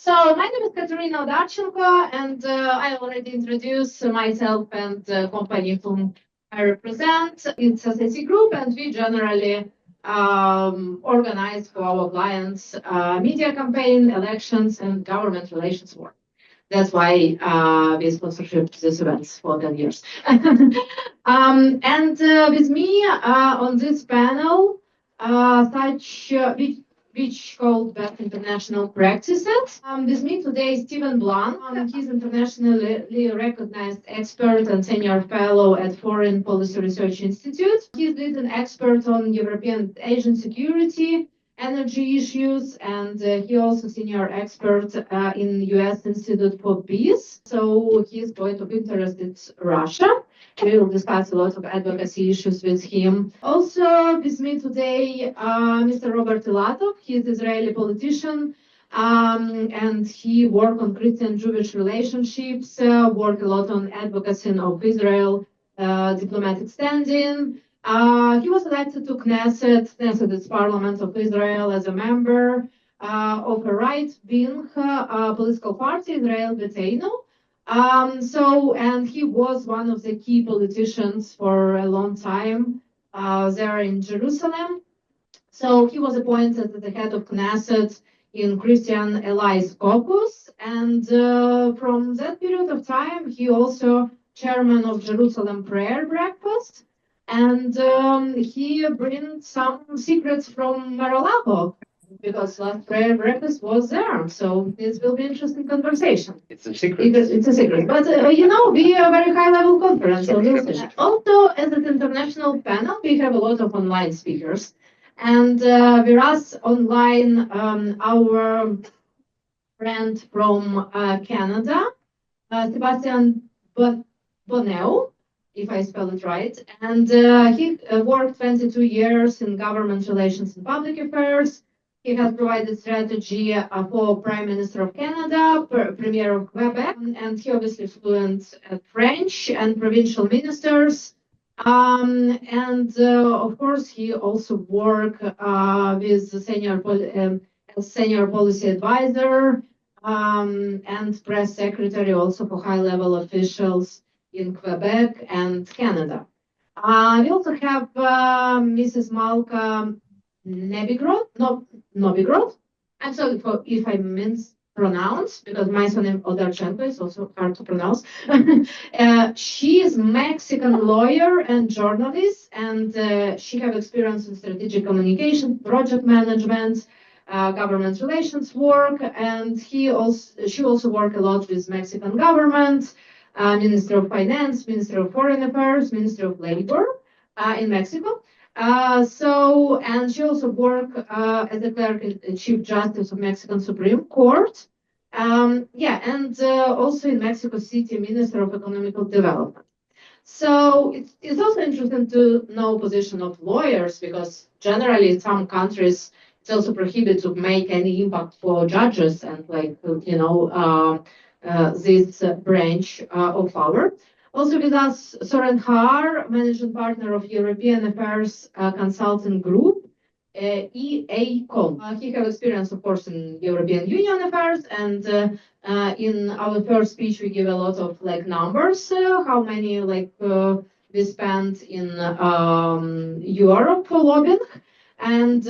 So my name is Kateryna Odarchenko, and I already introduced myself and the company whom I represent. It's a CEPA group, and we generally organize for our clients media campaign, elections, and government relations work. That's why we sponsorship these events for 10 years. And with me on this panel, which called Best International Practices. With me today is Stephen Blanc. He's internationally recognized expert and senior fellow at Foreign Policy Research Institute. He's leading expert on European Asian security, energy issues, and he also senior expert in U.S. Institute for Peace. So he's point of interest is Russia. We will discuss a lot of advocacy issues with him. Also with me today, Mr. Robert Ilatov. He's an Israeli politician, and he worked on Christian-Jewish relationships, worked a lot on advocacy of Israel, diplomatic standing. He was elected to Knesset. Knesset is Parliament of Israel, as a member of a right-wing political party, Israel Beiteinu. And he was one of the key politicians for a long time there in Jerusalem. So he was appointed as the head of Knesset in Christian Allies Caucus. And from that period of time, he also chairman of Jerusalem Prayer Breakfast. And he brings some secrets from Mar-a-Lago, because last prayer breakfast was there. So this will be interesting conversation. It's a secret. It's a secret. But, we are a very high-level conference. So also, as an international panel, we have a lot of online speakers. And whereas online, our friend from Canada, Sebastian Bonneau, if I spell it right, and he worked 22 years in government relations and public affairs. He has provided strategy for Prime Minister of Canada, Premier of Quebec, and he obviously fluent French and provincial ministers. Of course, he also worked with the senior policy advisor and press secretary also for high-level officials in Quebec and Canada. We also have Mrs. Malka Novigrod. I'm sorry if I mispronounce, because my surname Odarchenko is also hard to pronounce. She is Mexican lawyer and journalist, and she has experience in strategic communication, project management, government relations work, and she also worked a lot with Mexican government, Minister of Finance, Minister of Foreign Affairs, Minister of Labor in Mexico. And she also worked as a clerk and Chief Justice of Mexican Supreme Court. And also in Mexico City, Minister of Economical Development. So it's also interesting to know position of lawyers, because generally in some countries it's also prohibited to make any impact for judges and this branch of power. Also with us, Soren Haar, managing partner of European Affairs Consulting Group, EACOM. He has experience, of course, in European Union affairs, and in our first speech we give a lot of numbers, how many we spent in Europe for lobbying, and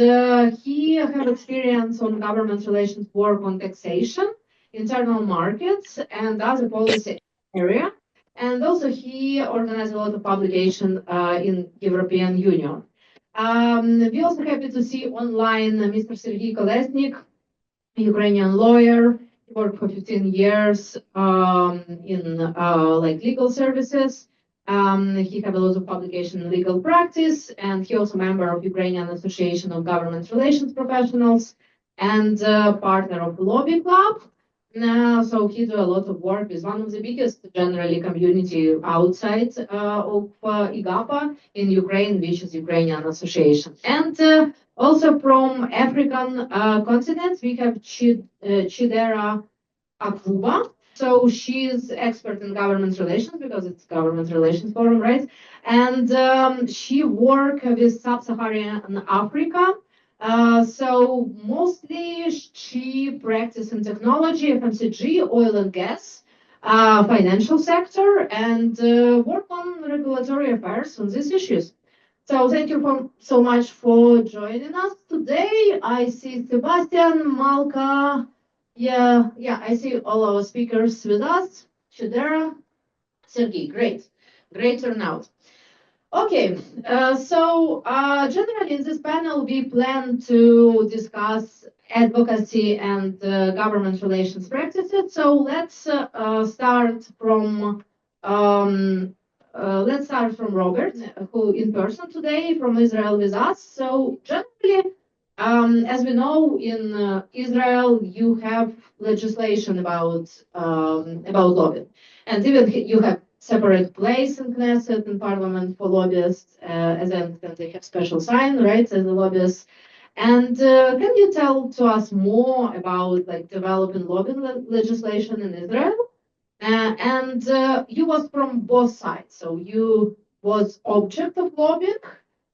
he has experience on government relations work on taxation, internal markets, and other policy area. And also he organized a lot of publication in European Union. We're also happy to see online Mr. Sergei Kolesnik, Ukrainian lawyer. He worked for 15 years in legal services. He had a lot of publication in legal practice, and he also member of Ukrainian Association of Government Relations Professionals and partner of Lobby Club. So he do a lot of work with one of the biggest generally community outside of IGAPA in Ukraine, which is Ukrainian Association. And also from African continent, we have Chidera Akuba. So she's expert in government relations, because it's government relations forum, right? And she worked with Sub-Saharan Africa So mostly she practice in technology, FMCG, oil and gas, financial sector, and work on regulatory affairs on these issues. So thank you so much for joining us today. I see Sebastian, Malka. Yeah, I see all our speakers with us. Shadera, Sergey, great turnout. Okay, generally in this panel, we plan to discuss advocacy and government relations practices. So let's start from Robert, who in person today from Israel with us. So generally, as we know, in Israel, you have legislation about lobbying, and even you have separate place in Knesset and Parliament for lobbyists, as and they have special sign, right, as a lobbyist. And can you tell to us more about like developing lobbying legislation in Israel? And you was from both sides, so you was object of lobbying.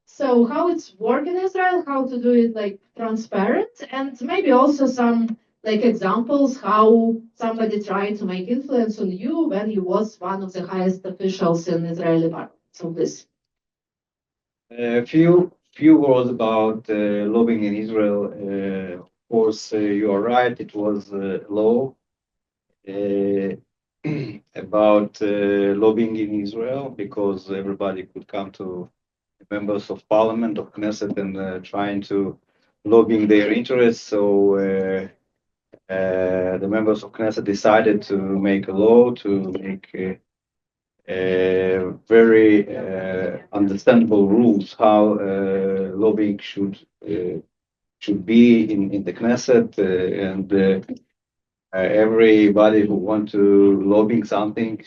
So how it's work in Israel, how to do it like transparent, and maybe also some like examples how somebody tried to make influence on you when you was one of the highest officials in Israeli parliament. So this. A few words about lobbying in Israel. Of course, you are right. It was law uh, about lobbying in Israel because everybody could come to members of parliament of Knesset and trying to lobbying their interests. So the members of Knesset decided to make a law to make very understandable rules how lobbying should be in the Knesset, and everybody who want to lobbying something,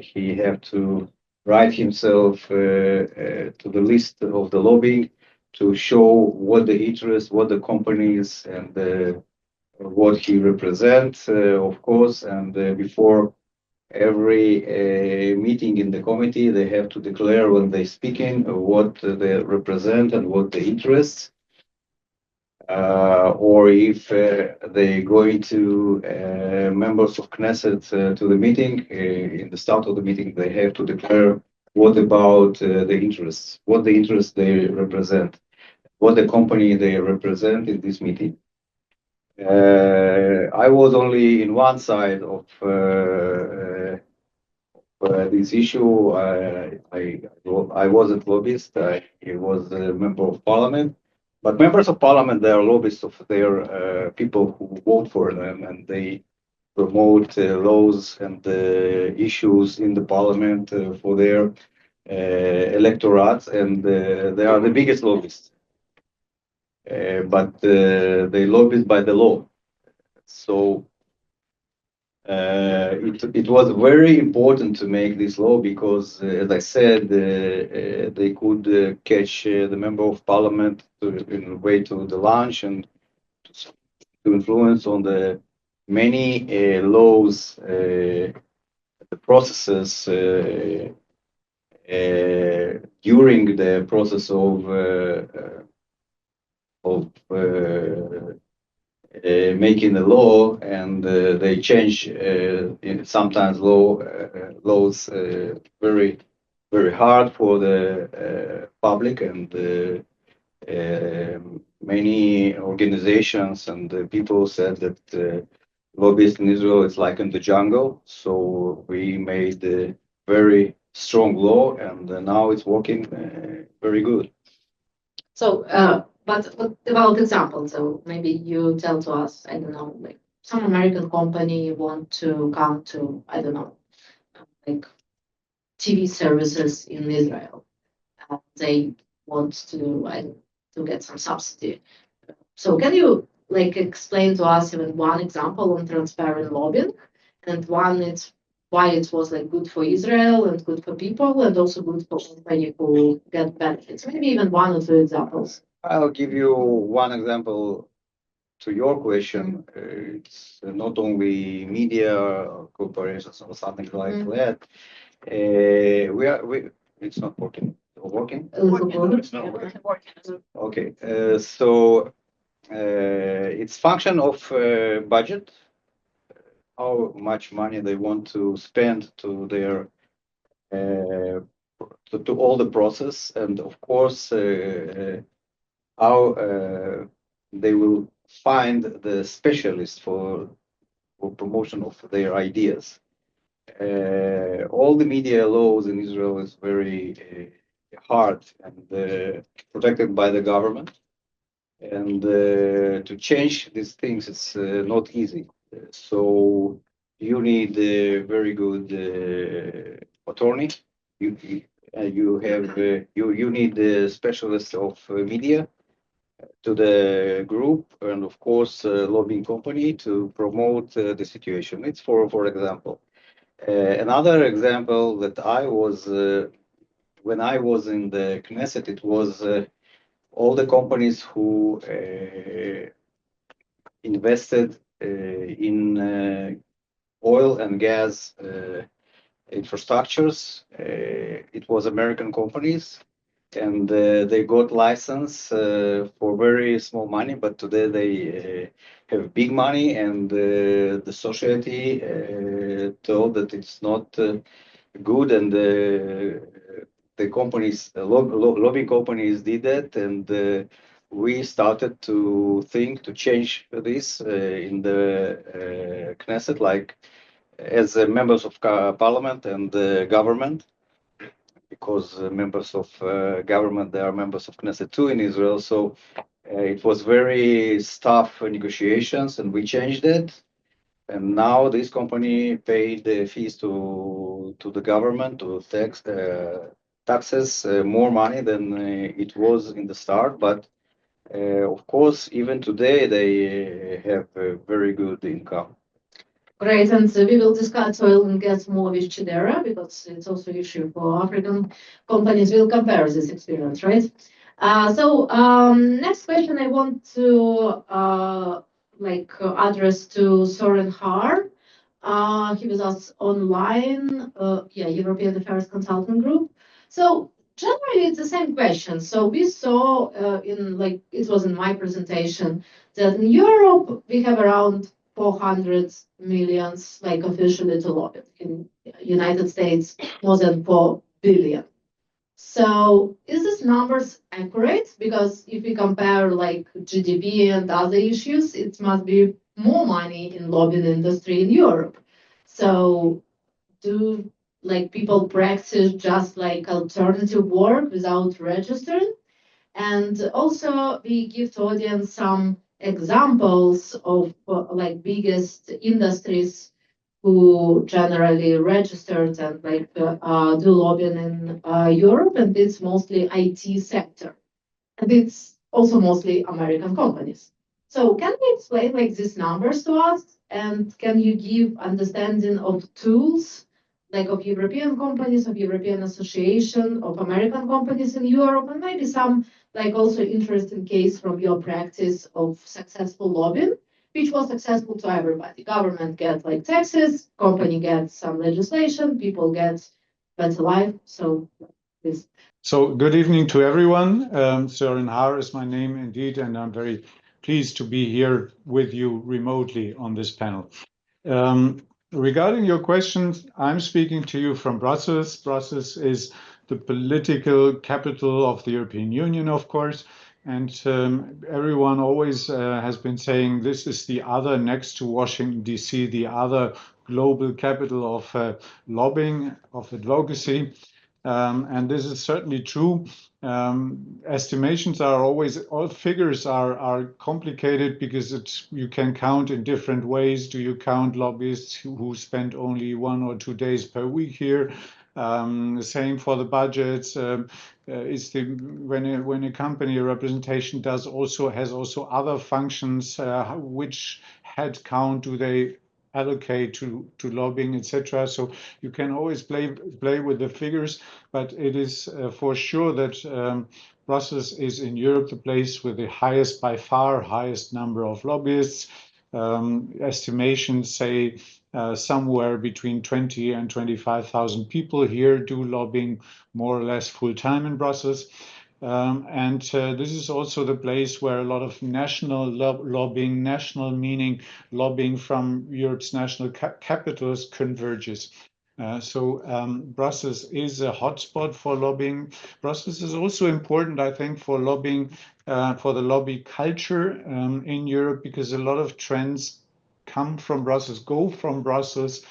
he have to write himself to the list of the lobbying to show what the interest, what the companies, and what he represents, of course, and before every meeting in the committee, they have to declare when they speaking what they represent and what the interests, or if they going to members of Knesset to the meeting. In the start of the meeting, they have to declare what about the interests, what the interests they represent, what the company they represent in this meeting. I was only in one side of this issue. I wasn't lobbyist. I was a member of parliament. But members of parliament, they are lobbyists of their people who vote for them, and they promote laws and issues in the parliament for their electorates, and they are the biggest lobbyists. But they lobby by the law. So it was very important to make this law because, as I said, they could catch the member of parliament in the way to the lunch and to influence on the many laws, the processes during the process of making the law, and they change sometimes laws very hard for the public, and many organizations and people said that lobbyists in Israel is like in the jungle. So we made a very strong law, and now it's working very good. So, but about examples, so maybe you tell to us, I don't know, like some American company want to come to, I don't know, like TV services in Israel. They want to get some subsidy. So can you like explain to us even one example on transparent lobbying, and one it's why it was like good for Israel and good for people and also good for company who get benefits. Maybe even one or two examples. I'll give you one example to your question. It's not only media or corporations or something like that. We it's not working. Working? It's not working. Okay. It's function of budget, how much money they want to spend to their to all the process, and of course how they will find the specialist for promotion of their ideas. All the media laws in Israel is very hard and protected by the government, and to change these things it's not easy. So you need a very good attorney. You need the specialist of media to the group, and of course lobbying company to promote the situation. It's for example. Another example that I was when I was in the Knesset, it was all the companies who invested in oil and gas infrastructures. It was American companies, and they got license for very small money, but today they have big money, and the society told that it's not good, and the companies, lobbying companies did that, and we started to think to change this in the Knesset, like as members of parliament and government, because members of government, they are members of Knesset too in Israel. So it was very tough negotiations, and we changed it. And now this company paid the fees to the government, to taxes, more money than it was in the start. But of course, even today, they have a very good income. Great, and we will discuss oil and gas more with Chidera because it's also an issue for African companies. We'll compare this experience, right? Next question I want to address to Soren Har. He was us online, European Affairs Consulting Group. So generally, it's the same question. So we saw it was in my presentation that in Europe we have around 400 million officially to lobby. In United States, more than 4 billion. So is this numbers accurate? Because if we compare GDP and other issues, it must be more money in lobbying industry in Europe. So do people practice just alternative work without registering? And also we give to audience some examples of biggest industries who generally registered and do lobbying in Europe, and it's mostly IT sector, and it's also mostly American companies. So can you explain these numbers to us, and can you give understanding of tools of European companies, of European Association, of American companies in Europe, and maybe some also interesting case from your practice of successful lobbying, which was successful to everybody. Government gets taxes, company gets some legislation, people get better life. So this. So good evening to everyone. Soren Har is my name indeed, and I'm very pleased to be here with you remotely on this panel. Regarding your questions, I'm speaking to you from Brussels. Brussels is the political capital of the European Union, of course, and everyone always has been saying this is the other next to Washington, D.C., the other global capital of lobbying, of advocacy. And this is certainly true. Estimations are always, all figures are complicated because you can count in different ways. Do you count lobbyists who spend only 1 or 2 days per week here? Same for the budgets. When a company representation has also other functions, which head count do they allocate to lobbying, etc. So you can always play with the figures, but it is for sure that Brussels is in Europe the place with the by far highest number of lobbyists. Estimations say somewhere between 20 and 25,000 people here do lobbying more or less full-time in Brussels. And this is also the place where a lot of national lobbying, national meaning lobbying from Europe's national capitals converges. Brussels is a hotspot for lobbying. Brussels is also important, I think, for lobbying, for the lobby culture in Europe, because a lot of trends come from Brussels, go from Brussels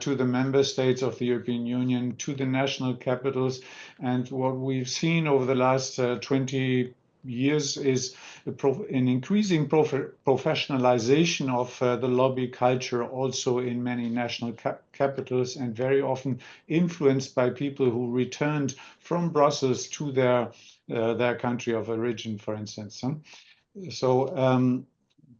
to the member states of the European Union, to the national capitals. And what we've seen over the last 20 years is an increasing professionalization of the lobby culture also in many national capitals, and very often influenced by people who returned from Brussels to their country of origin, for instance. So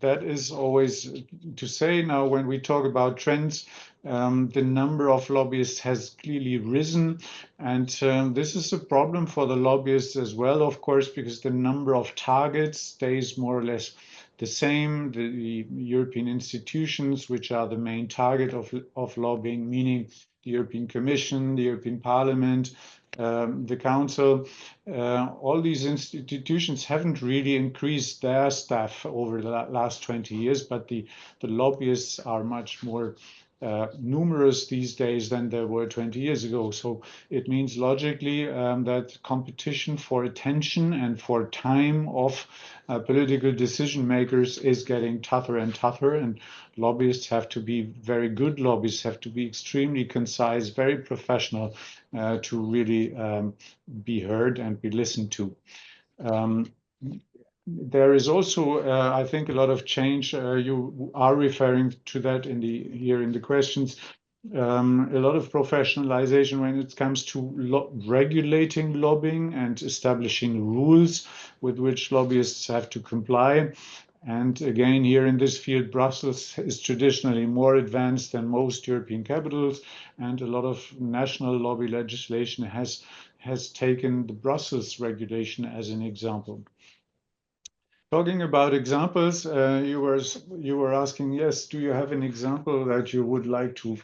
that is always to say. Now, when we talk about trends, the number of lobbyists has clearly risen. And this is a problem for the lobbyists as well, of course, because the number of targets stays more or less the same. The European institutions, which are the main target of lobbying, meaning the European Commission, the European Parliament, the Council, all these institutions haven't really increased their staff over the last 20 years, but the lobbyists are much more numerous these days than there were 20 years ago. So it means logically that competition for attention and for time of political decision makers is getting tougher and tougher, and lobbyists have to be very good. Lobbyists have to be extremely concise, very professional to really be heard and be listened to. There is also, I think, a lot of change. You are referring to that here in the questions. A lot of professionalization when it comes to regulating lobbying and establishing rules with which lobbyists have to comply. And again, here in this field, Brussels is traditionally more advanced than most European capitals, and a lot of national lobby legislation has taken the Brussels regulation as an example. Talking about examples, you were asking, yes, do you have an example that you would like to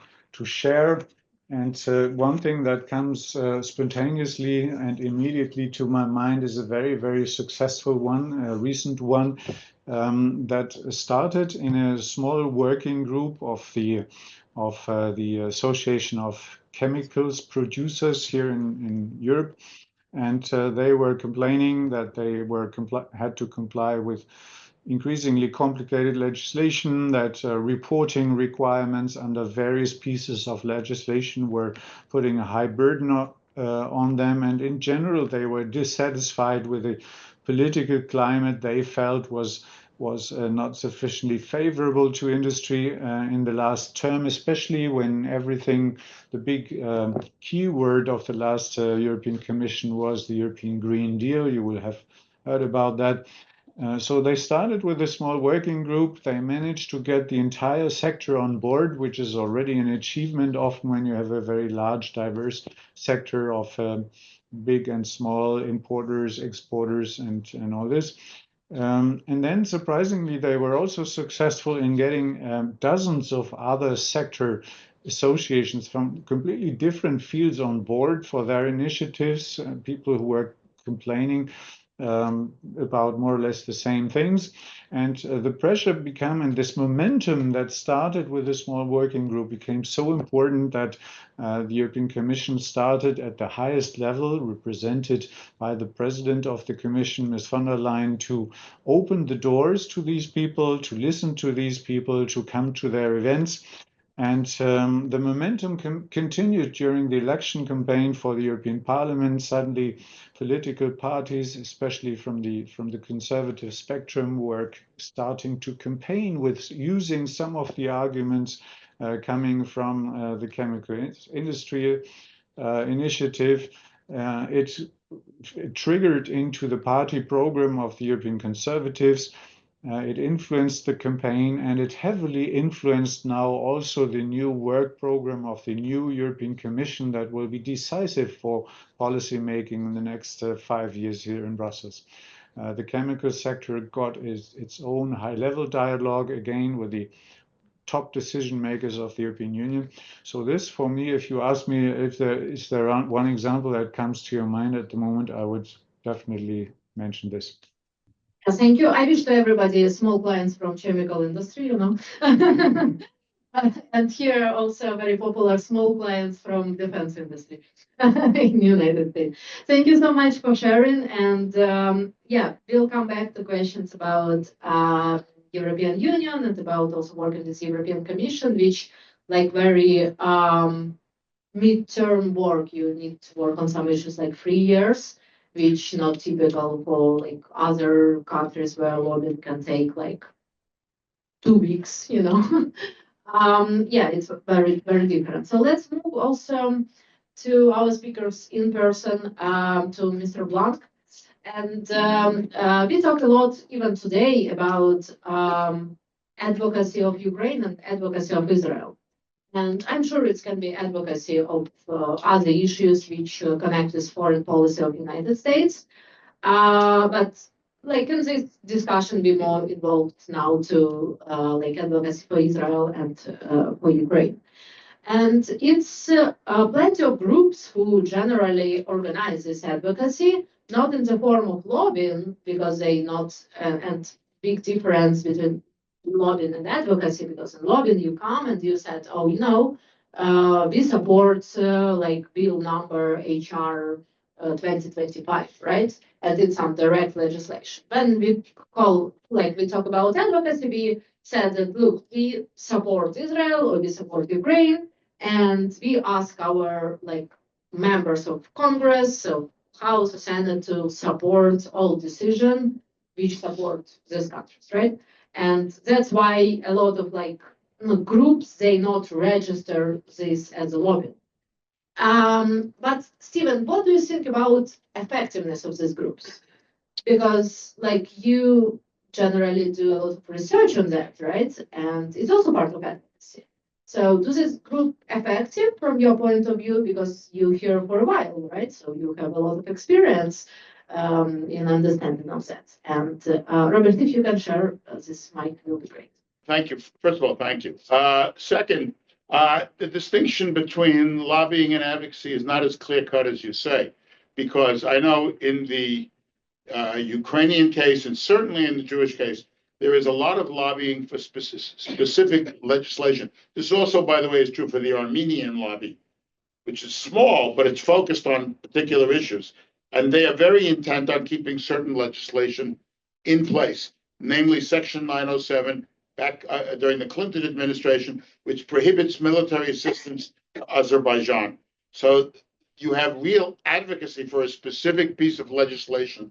share? And one thing that comes spontaneously and immediately to my mind is a very, very successful one, a recent one that started in a small working group of the Association of Chemicals Producers here in Europe. And they were complaining that they had to comply with increasingly complicated legislation, that reporting requirements under various pieces of legislation were putting a high burden on them. And in general, they were dissatisfied with the political climate they felt was not sufficiently favorable to industry in the last term, especially when the big keyword of the last European Commission was the European Green Deal. You will have heard about that. So they started with a small working group. They managed to get the entire sector on board, which is already an achievement often when you have a very large, diverse sector of big and small importers, exporters, and all this. And then, surprisingly, they were also successful in getting dozens of other sector associations from completely different fields on board for their initiatives, people who were complaining about more or less the same things. And the pressure became, and this momentum that started with a small working group became so important that the European Commission started at the highest level, represented by the President of the Commission, Ms. von der Leyen, to open the doors to these people, to listen to these people, to come to their events. And the momentum continued during the election campaign for the European Parliament. Suddenly, political parties, especially from the conservative spectrum, were starting to campaign with using some of the arguments coming from the chemical industry initiative. It triggered into the party program of the European Conservatives. It influenced the campaign, and it heavily influenced now also the new work program of the new European Commission that will be decisive for policy making in the next 5 years here in Brussels. The chemical sector got its own high-level dialogue again with the top decision makers of the European Union. So this, for me, if you ask me if there one example that comes to your mind at the moment, I would definitely mention this. Thank you. I wish to everybody small clients from chemical industry, you know. And here also very popular small clients from defense industry in United States. Thank you so much for sharing. And yeah, we'll come back to questions about European Union and about also working with European Commission, which like very midterm work. You need to work on some issues like 3 years, which not typical for like other countries where lobbying can take like 2 weeks, you know. Yeah, it's very, very different. So let's move also to our speakers in person, to Mr. Blanc. And we talked a lot even today about advocacy of Ukraine and advocacy of Israel. And I'm sure it can be advocacy of other issues which connect with foreign policy of the United States. But like in this discussion, be more involved now to like advocacy for Israel and for Ukraine. And it's plenty of groups who generally organize this advocacy, not in the form of lobbying, because they not, and big difference between lobbying and advocacy, because in lobbying you come and you said, oh, you know, we support like bill number HR 2025, right? And it's some direct legislation. When we talk about advocacy, we said that, look, we support Israel or we support Ukraine, and we ask our like members of Congress, of House, Senate to support all decisions which support these countries, right? And that's why a lot of like groups, they not register this as a lobby. But Stephen, what do you think about effectiveness of these groups? Because like you generally do a lot of research on that, right? And it's also part of advocacy. So is this group effective from your point of view? Because you're here for a while, right? So you have a lot of experience in understanding of that. And Robert, if you can share, this might will be great. Thank you. First of all, thank you. Second, the distinction between lobbying and advocacy is not as clear-cut as you say, because I know in the Ukrainian case, and certainly in the Jewish case, there is a lot of lobbying for specific legislation. This also, by the way, is true for the Armenian lobby, which is small, but it's focused on particular issues. And they are very intent on keeping certain legislation in place, namely Section 907 back during the Clinton administration, which prohibits military assistance to Azerbaijan. So you have real advocacy for a specific piece of legislation,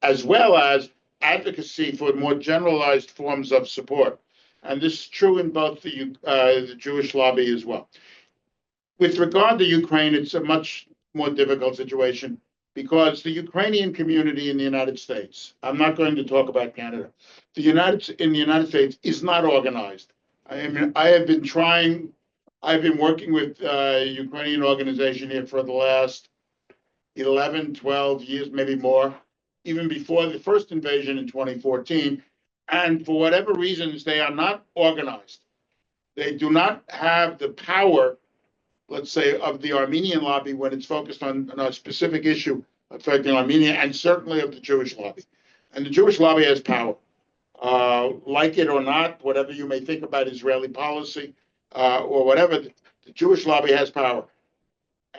as well as advocacy for more generalized forms of support. And this is true in both the Jewish lobby as well. With regard to Ukraine, it's a much more difficult situation because the Ukrainian community in the United States, I'm not going to talk about Canada, in the United States is not organized. I mean, I've been working with a Ukrainian organization here for the last 11, 12 years, maybe more, even before the first invasion in 2014. And for whatever reasons, they are not organized. They do not have the power, let's say, of the Armenian lobby when it's focused on a specific issue affecting Armenia, and certainly of the Jewish lobby. And the Jewish lobby has power. Like it or not, whatever you may think about Israeli policy or whatever, the Jewish lobby has power.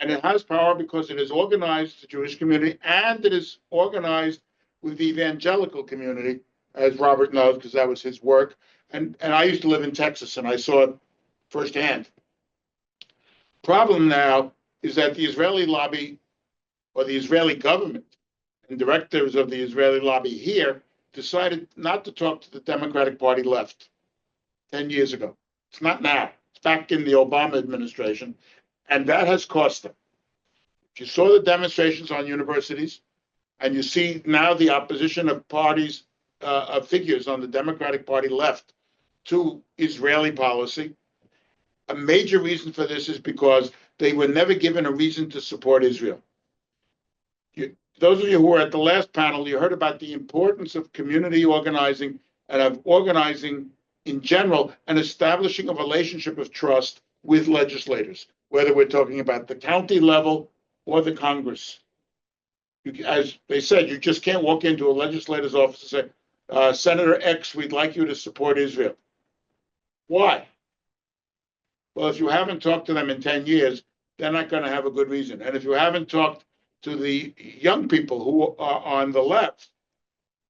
And it has power because it has organized the Jewish community, and it is organized with the evangelical community, as Robert knows, because that was his work. And I used to live in Texas, and I saw it firsthand. Problem now is that the Israeli lobby, or the Israeli government, and directors of the Israeli lobby here decided not to talk to the Democratic Party left 10 years ago. It's not now. It's back in the Obama administration. And that has cost them. If you saw the demonstrations on universities, and you see now the opposition of parties, of figures on the Democratic Party left to Israeli policy, a major reason for this is because they were never given a reason to support Israel. those of you who were at the last panel, you heard about the importance of community organizing and of organizing in general and establishing a relationship of trust with legislators, whether we're talking about the county level or the Congress. As they said, you just can't walk into a legislator's office and say, Senator X, we'd like you to support Israel. Why? Well, if you haven't talked to them in 10 years, they're not going to have a good reason. And if you haven't talked to the young people who are on the left,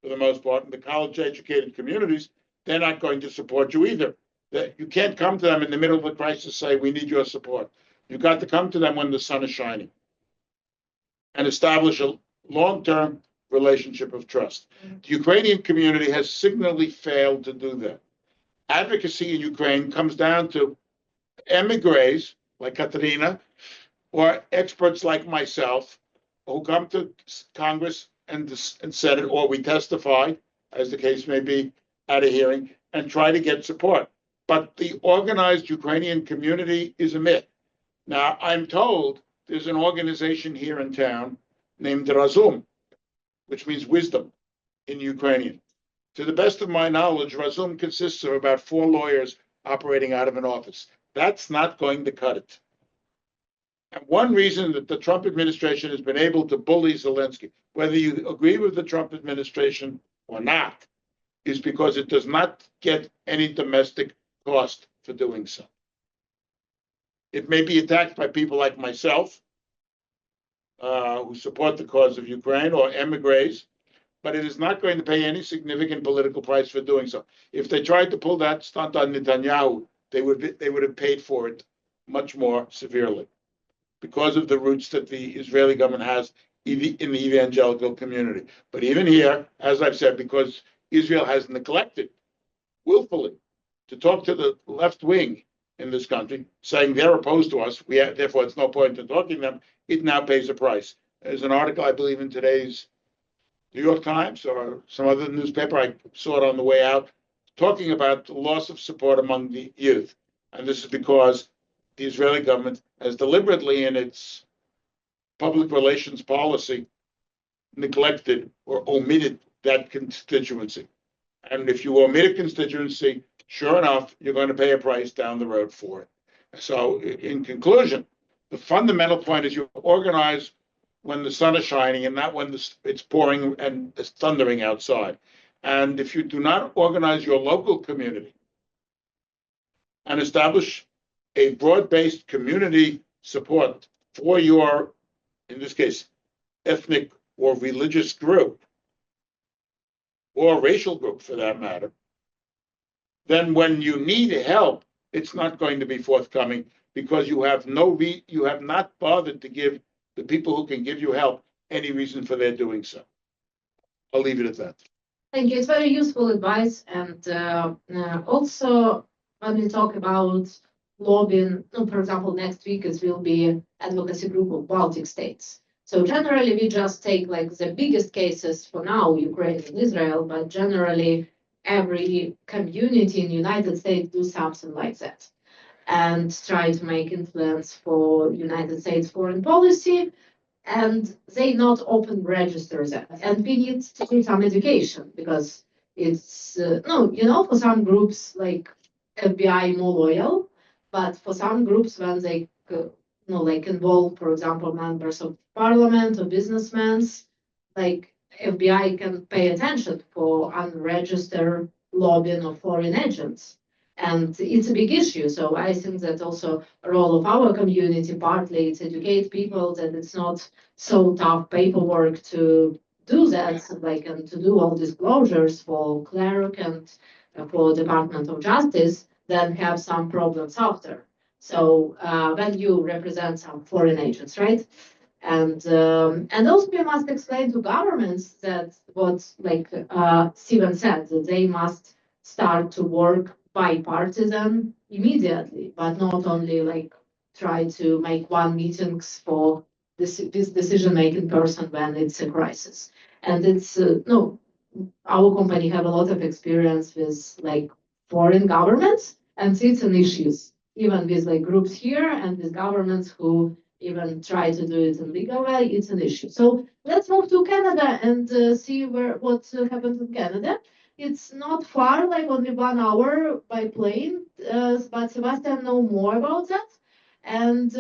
for the most part, in the college-educated communities, they're not going to support you either. That you can't come to them in the middle of a crisis and say, we need your support. You've got to come to them when the sun is shining and establish a long-term relationship of trust. The Ukrainian community has signally failed to do that. Advocacy in Ukraine comes down to emigres like Kateryna or experts like myself who come to Congress and Senate, or we testify, as the case may be, at a hearing and try to get support. But the organized Ukrainian community is a myth. Now, I'm told there's an organization here in town named Razum, which means wisdom in Ukrainian. To the best of my knowledge, Razum consists of about 4 lawyers operating out of an office. That's not going to cut it. And one reason that the Trump administration has been able to bully Zelensky, whether you agree with the Trump administration or not, is because it does not get any domestic cost for doing so. It may be attacked by people like myself, who support the cause of Ukraine, or emigres, but it is not going to pay any significant political price for doing so. If they tried to pull that stunt on Netanyahu, they would have paid for it much more severely because of the roots that the Israeli government has in the evangelical community. But even here, as I've said, because Israel has neglected willfully to talk to the left wing in this country, saying they're opposed to us, therefore it's no point in talking to them, it now pays a price. There's an article, I believe, in today's New York Times or some other newspaper, I saw it on the way out, talking about the loss of support among the youth. And this is because the Israeli government has deliberately, in its public relations policy, neglected or omitted that constituency. And if you omit a constituency, sure enough, you're going to pay a price down the road for it. So in conclusion, the fundamental point is you organize when the sun is shining and not when it's pouring and it's thundering outside. And if you do not organize your local community and establish a broad-based community support for your, in this case, ethnic or religious group, or racial group for that matter, then when you need help, it's not going to be forthcoming because you have you have not bothered to give the people who can give you help any reason for their doing so. I'll leave it at that. Thank you. It's very useful advice. And also, when we talk about lobbying, for example, next week it will be advocacy group of Baltic states. So generally, we just take like the biggest cases for now, Ukraine and Israel, but generally every community in the United States do something like that and try to make influence for United States foreign policy. And they not open registers. And we need to do some education because it's, for some groups like FBI more loyal, but for some groups when they, like involve, for example, members of parliament or businessmen, like FBI can pay attention for unregistered lobbying of foreign agents. And it's a big issue. So I think that also a role of our community partly is educate people that it's not so tough paperwork to do that, like and to do all disclosures for clerk and for Department of Justice, then have some problems after. So when you represent some foreign agents, right? And also we must explain to governments that what like Steven said, that they must start to work bipartisan immediately, but not only like try to make one meetings for this decision-making person when it's a crisis. And it's our company have a lot of experience with like foreign governments and citizen issues, even with like groups here and with governments who even try to do it in legal way, it's an issue. So let's move to Canada and see what happens in Canada. It's not far, like only 1 hour by plane, but Sebastian know more about that. And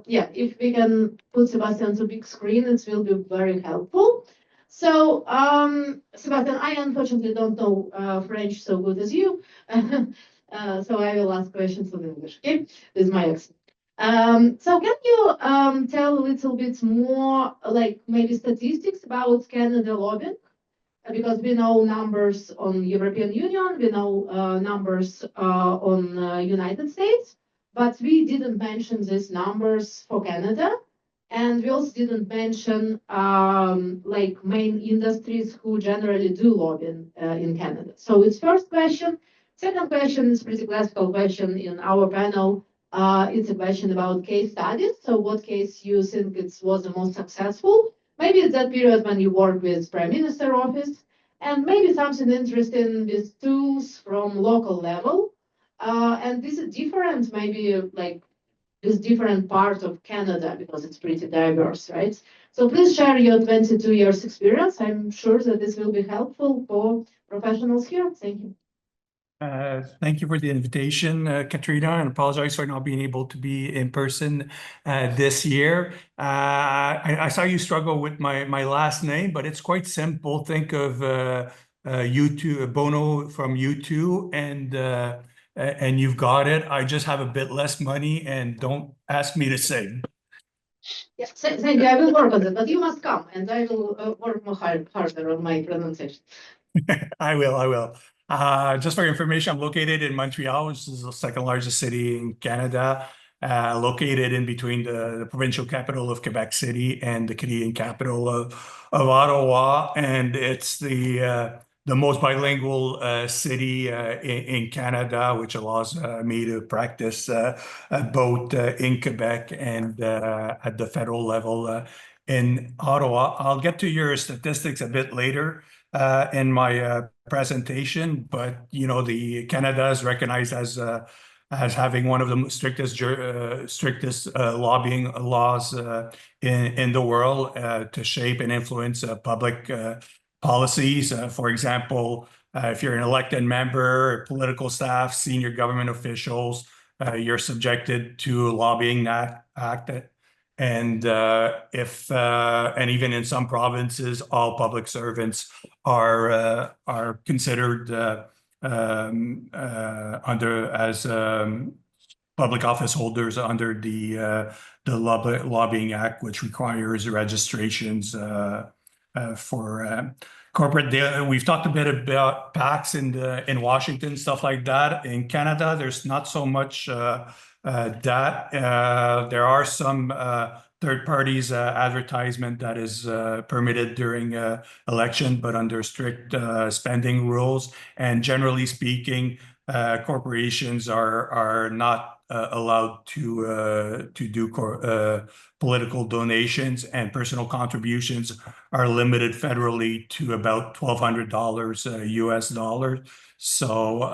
yeah, if we can put Sebastian to big screen, it will be very helpful. So, Sebastian, I unfortunately don't know French so good as you, so I will ask questions in English, okay, with my accent. So can you tell a little bit more, like maybe statistics about Canada lobbying? Because we know numbers on European Union, we know numbers on United States, but we didn't mention these numbers for Canada. And we also didn't mention like main industries who generally do lobbying in Canada. So it's first question. Second question is pretty classical question in our panel. It's a question about case studies. So what case you think it was the most successful? Maybe it's that period when you work with Prime Minister office, and maybe something interesting with tools from local level. And this is different, maybe like this different part of Canada because it's pretty diverse, right? So please share your 22 years experience. I'm sure that this will be helpful for professionals here. Thank you. Thank you for the invitation, Kateryna, and apologize for not being able to be in person this year. I saw you struggle with my last name, but it's quite simple. Think of U2, Bono from U2, and you've got it. I just have a bit less money, and don't ask me to sing. Yes, thank you. I will work on it, but you must come, and I will work more harder on my pronunciation. I will. Just for your information, I'm located in Montreal, which is the second largest city in Canada, located in between the provincial capital of Quebec City and the Canadian capital of Ottawa. And it's the most bilingual city in Canada, which allows me to practice both in Quebec and at the federal level in Ottawa. I'll get to your statistics a bit later in my presentation, but you know, the Canada is recognized as having one of the strictest lobbying laws in the world to shape and influence public policies. For example, if you're an elected member, political staff, senior government officials, you're subjected to a lobbying act. And and even in some provinces, all public servants are considered public office holders under the Lobbying Act, which requires registrations for corporate. We've talked a bit about PACs in Washington, stuff like that. In Canada, there's not so much that. There are some third parties advertisement that is permitted during election, but under strict spending rules. And generally speaking, corporations are not allowed to do political donations, and personal contributions are limited federally to about $1,200 US dollars. So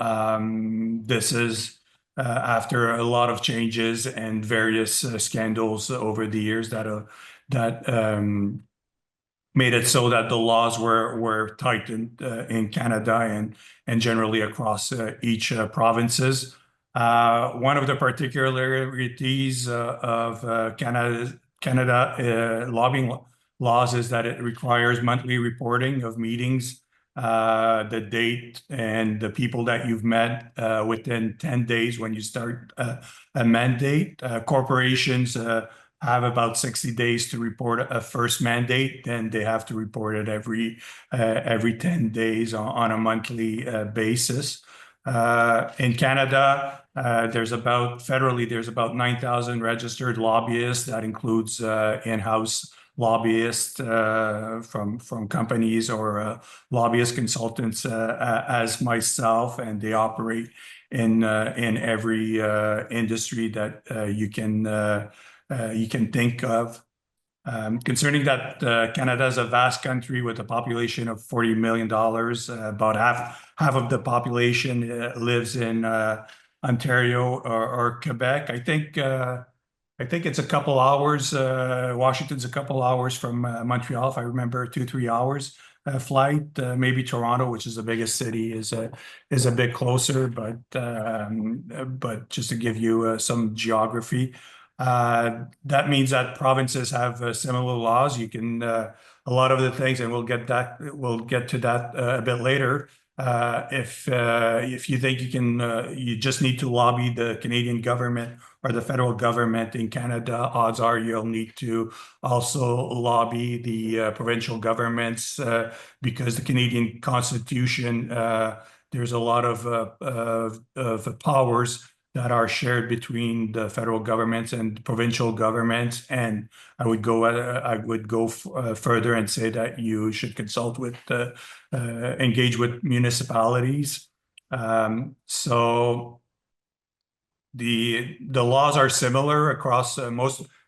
this is after a lot of changes and various scandals over the years that made it so that the laws were tightened in Canada and generally across each provinces. One of the particularities of Canada lobbying laws is that it requires monthly reporting of meetings, the date and the people that you've met within 10 days when you start a mandate. Corporations have about 60 days to report a first mandate, then they have to report it every 10 days on a monthly basis. In Canada, there's about 9,000 registered lobbyists. That includes in-house lobbyists from companies or lobbyist consultants as myself, and they operate in every industry that you can think of. Concerning that Canada is a vast country with a population of 40 million, about half of the population lives in Ontario or Quebec. I I think it's a couple hours. Washington's a couple hours from Montreal, if I remember, 2-3 hours flight. Maybe Toronto, which is the biggest city, is a bit closer. But just to give you some geography, that means that provinces have similar laws. You can a lot of the things, and we'll get to that a bit later. If you think you can, you just need to lobby the Canadian government or the federal government in Canada, odds are you'll need to also lobby the provincial governments because the Canadian Constitution, there's a lot of powers that are shared between the federal governments and provincial governments. And I would go further and say that you should consult with, engage with municipalities. So the laws are similar across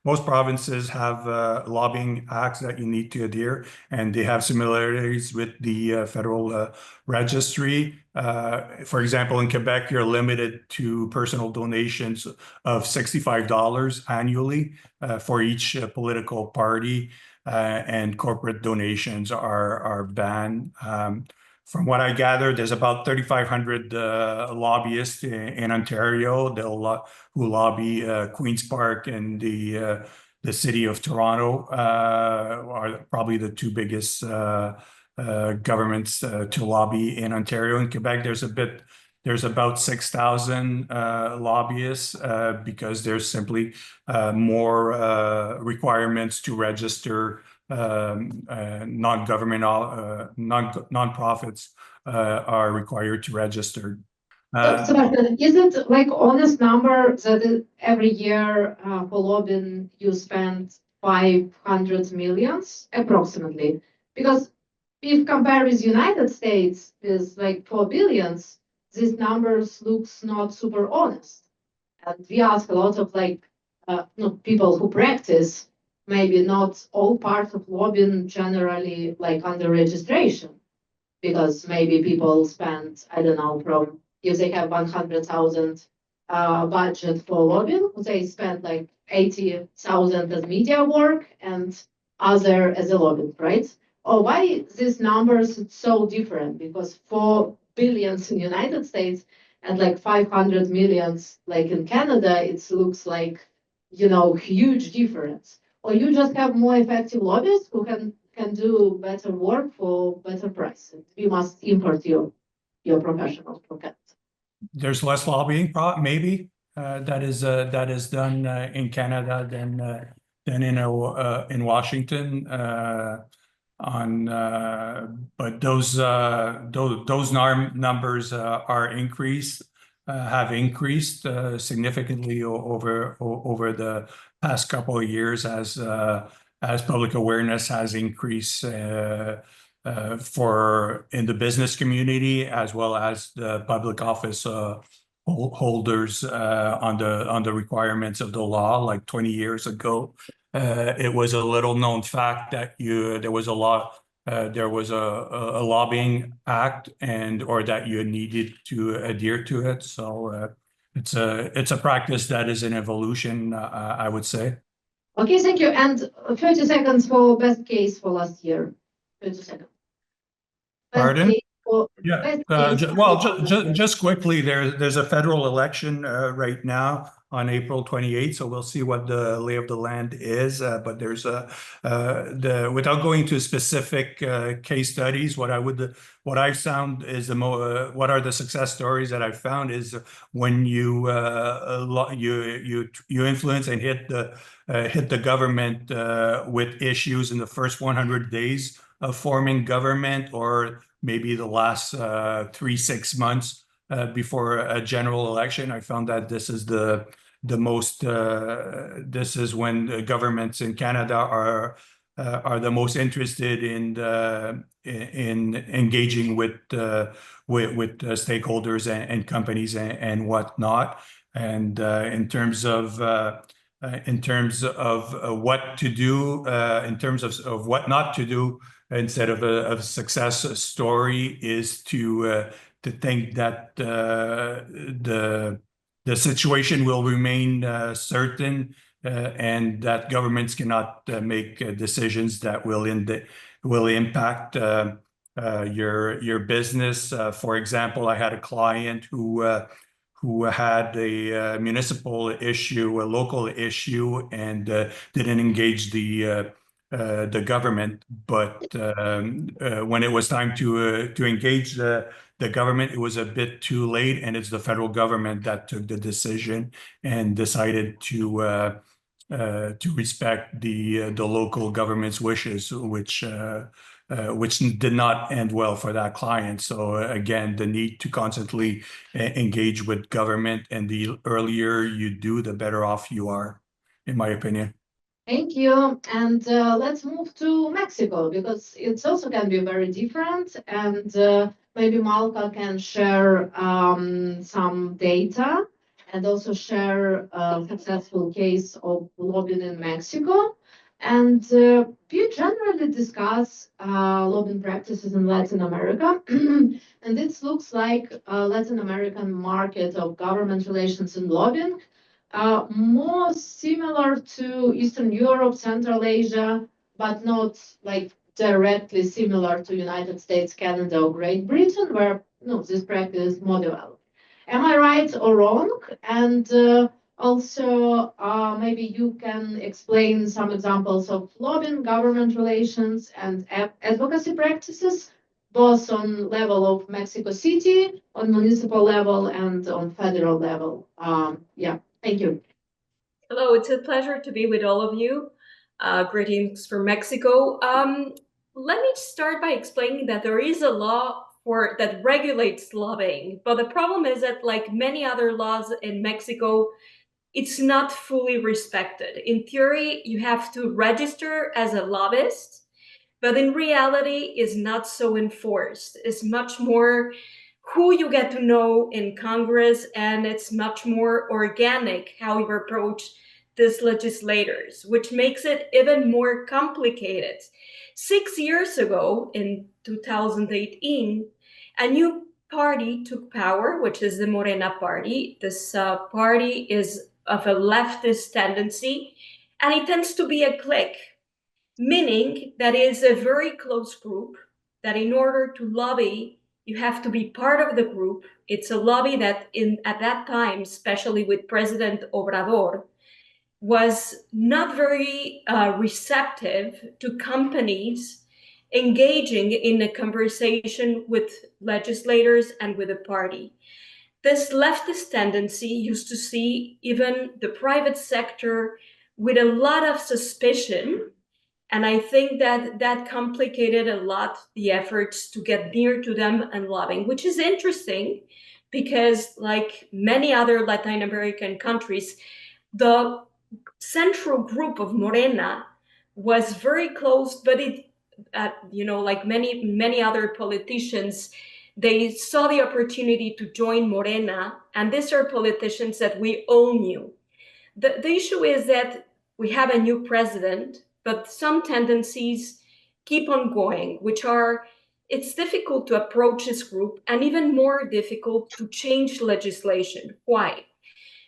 most provinces have lobbying acts that you need to adhere, and they have similarities with the federal registry. For example, in Quebec, you're limited to personal donations of $65 annually for each political party, and corporate donations are banned. From what I gathered, there's about 3,500 lobbyists in Ontario who lobby Queen's Park and the city of Toronto are probably the two biggest governments to lobby in Ontario. In Quebec, there's about 6,000 lobbyists because there's simply more requirements to register. Non-profits are required to register. Sebastian, is it like honest number that every year for lobbying you spend 500 millions approximately? Because if compare with United States with like 4 billions, these numbers looks not super honest. And we ask a lot of like people who practice. Maybe not all parts of lobbying generally like under registration, because maybe people spend, I don't know, from if they have 100,000 budget for lobbying, they spend like 80,000 as media work and other as a lobbying, right? Or why these numbers so different? Because 4 billions in United States and like 500 millions like in Canada, it looks like, huge difference. Or you just have more effective lobbyists who can do better work for better price. We must import your professionals for that. There's less lobbying, maybe that is done in Canada than in Washington. But those numbers are have increased significantly over the past couple of years as public awareness has increased in the business community as well as the public office holders on the requirements of the law. Like 20 years ago, it was a little known fact that there was a lobbying act or that you needed to adhere to it. So it's a practice that is an evolution, I would say. Okay, thank you. And 30 seconds for best case for last year. 30 seconds. Pardon? Yeah. Just quickly, there's a federal election right now on April 28th, so we'll see what the lay of the land is. But there's without going into specific case studies, what I found is what are the success stories that I found is when you influence and hit the government with issues in the first 100 days of forming government, or maybe the last 3-6 months before a general election. I found that this is the most. This is when the governments in Canada are the most interested in engaging with stakeholders and companies and whatnot. And in terms of what to do, in terms of what not to do, instead of a success story, is to think that the situation will remain certain and that governments cannot make decisions that will impact your business. For example, I had a client who had a municipal issue, a local issue, and didn't engage the government. But when it was time to engage the government, it was a bit too late, and it's the federal government that took the decision and decided to respect the local government's wishes, which did not end well for that client. So again, the need to constantly engage with government, and the earlier you do, the better off you are, in my opinion. Thank you. And let's move to Mexico, because it's also can be very different. And maybe Malka can share some data and also share a successful case of lobbying in Mexico. And we generally discuss lobbying practices in Latin America. And this looks like a Latin American market of government relations and lobbying. More similar to Eastern Europe, Central Asia, but not like directly similar to United States, Canada, or Great Britain, where this practice is more developed. Am I right or wrong? And also, maybe you can explain some examples of lobbying, government relations, and advocacy practices, both on level of Mexico City, on municipal level, and on federal level. Yeah. Thank you. Hello, it's a pleasure to be with all of you. Greetings from Mexico. Let me start by explaining that there is a law that regulates lobbying, but the problem is that, like many other laws in Mexico, it's not fully respected. In theory, you have to register as a lobbyist, but in reality, it's not so enforced. It's much more who you get to know in Congress, and it's much more organic how you approach these legislators, which makes it even more complicated. 6 years ago, in 2018, a new party took power, which is the Morena party. This party is of a leftist tendency, and it tends to be a clique, meaning that it's a very close group, that in order to lobby, you have to be part of the group. It's a lobby that at that time, especially with President Obrador, was not very receptive to companies engaging in a conversation with legislators and with the party. This leftist tendency used to see even the private sector with a lot of suspicion. And I think that complicated a lot the efforts to get near to them and lobbying, which is interesting because, like many other Latin American countries, the central group of Morena was very close, but it, like many other politicians, they saw the opportunity to join Morena, and these are politicians that we all knew. The issue is that we have a new president, but some tendencies keep on going, which are, it's difficult to approach this group and even more difficult to change legislation. Why?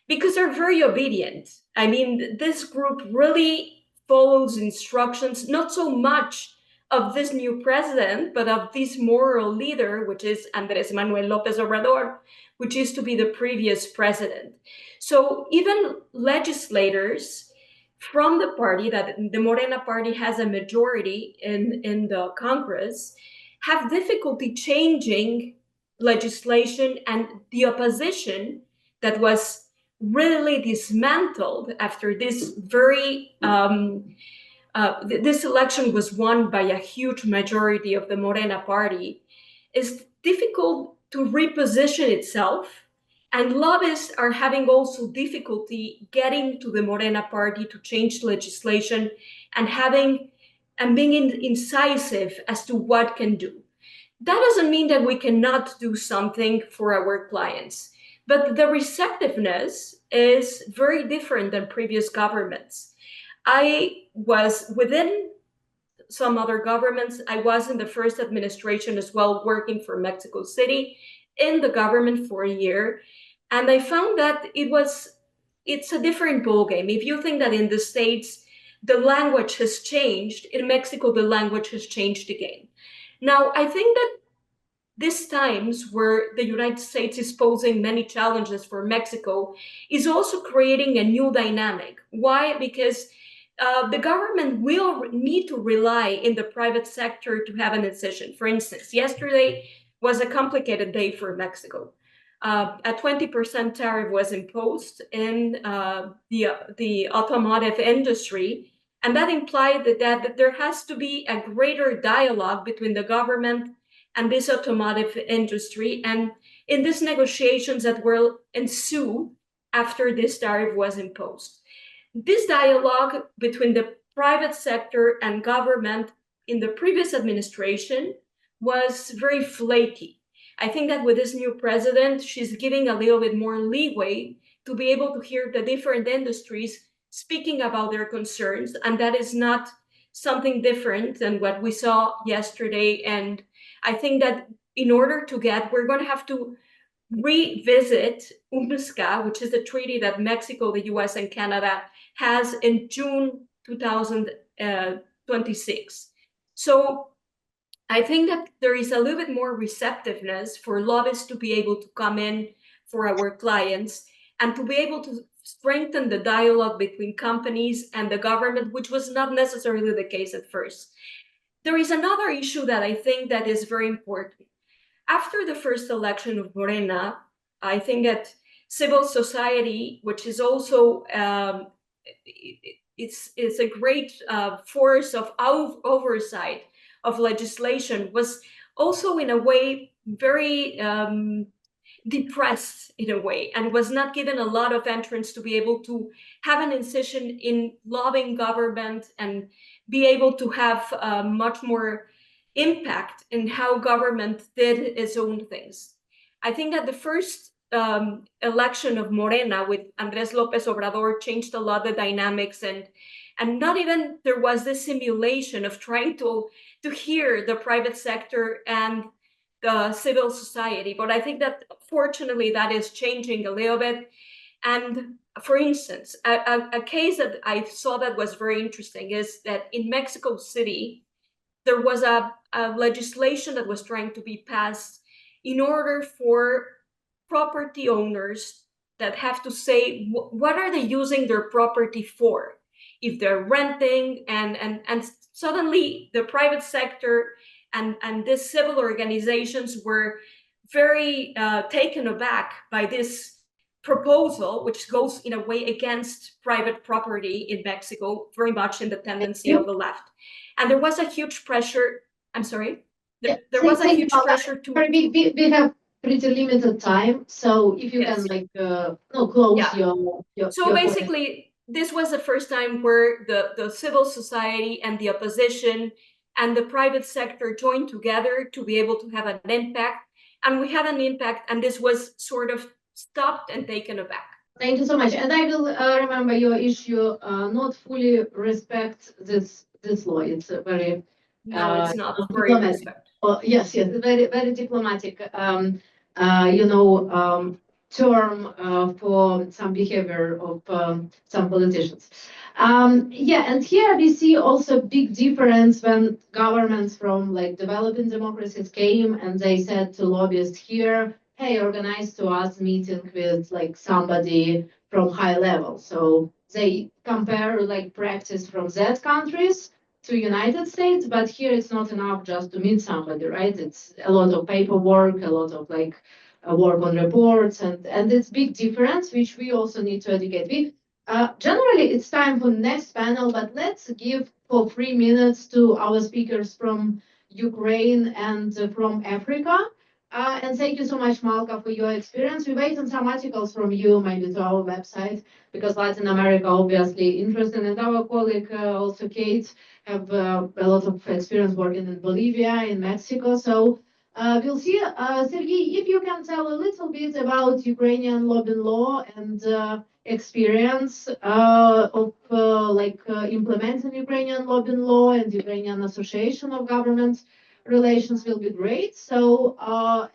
Because they're very obedient. I mean, this group really follows instructions, not so much of this new president, but of this moral leader, which is Andrés Manuel López Obrador, which used to be the previous president. So even legislators from the party, that the Morena party has a majority in the Congress, have difficulty changing legislation, and the opposition that was really dismantled after this this election was won by a huge majority of the Morena party, is difficult to reposition itself. And lobbyists are having also difficulty getting to the Morena party to change legislation and being incisive as to what can do. That doesn't mean that we cannot do something for our clients, but the receptiveness is very different than previous governments. I was within some other governments. I was in the first administration as well, working for Mexico City in the government for a year. And I found that it was it's a different ballgame. If you think that in the States, the language has changed, in Mexico, the language has changed again. Now, I think that these times where the United States is posing many challenges for Mexico is also creating a new dynamic. Why? Because the government will need to rely in the private sector to have a decision. For instance, yesterday was a complicated day for Mexico. A 20% tariff was imposed in the automotive industry, and that implied that there has to be a greater dialogue between the government and this automotive industry, and in these negotiations that will ensue after this tariff was imposed. This dialogue between the private sector and government in the previous administration was very flaky. I think that with this new president, she's giving a little bit more leeway to be able to hear the different industries speaking about their concerns, and that is not something different than what we saw yesterday. And I think that in order to we're going to have to revisit UNSCA, which is the treaty that Mexico, the US, and Canada has in June 2026. So I think that there is a little bit more receptiveness for lobbyists to be able to come in for our clients and to be able to strengthen the dialogue between companies and the government, which was not necessarily the case at first. There is another issue that I think that is very important. After the first election of Morena, I think that civil society, which is also it's a great force of oversight of legislation, was also in a way very depressed in a way, and was not given a lot of entrance to be able to have an incision in lobbying government and be able to have much more impact in how government did its own things. I think that the first election of Morena with Andrés López Obrador changed a lot the dynamics, and not even there was this simulation of trying to hear the private sector and the civil society. But I think that fortunately that is changing a little bit. And for instance, a case that I saw that was very interesting is that in Mexico City, there was a legislation that was trying to be passed in order for property owners that have to say, what are they using their property for? If they're renting, and suddenly the private sector and these civil organizations were very taken aback by this proposal, which goes in a way against private property in Mexico, very much in the tendency of the left. And there was a huge pressure. I'm sorry. There was a huge pressure to. We have pretty limited time, so if you can close your. So basically, this was the first time where the civil society and the opposition and the private sector joined together to be able to have an impact, and we had an impact, and this was sort of stopped and taken aback. Thank you so much, and I will remember your issue. Not fully respect this law. It's a very it's not very respect. Yes, very very diplomatic. Term for some behavior of some politicians. And here we see also big difference when governments from developing democracies came and they said to lobbyists here, hey, organize to us meeting with somebody from high level. So they compare practice from that countries to United States, but here it's not enough just to meet somebody, right? It's a lot of paperwork, a lot of work on reports, and it's big difference, which we also need to educate. Generally, it's time for the next panel, but let's give for 3 minutes to our speakers from Ukraine and from Africa. And thank you so much, Malka, for your experience. We wait on some articles from you, maybe to our website, because Latin America obviously interested, and our colleague also Kate have a lot of experience working in Bolivia, in Mexico. So we'll see. Sergey, if you can tell a little bit about Ukrainian lobbying law and experience of implementing Ukrainian lobbying law and Ukrainian Association of Government Relations will be great. So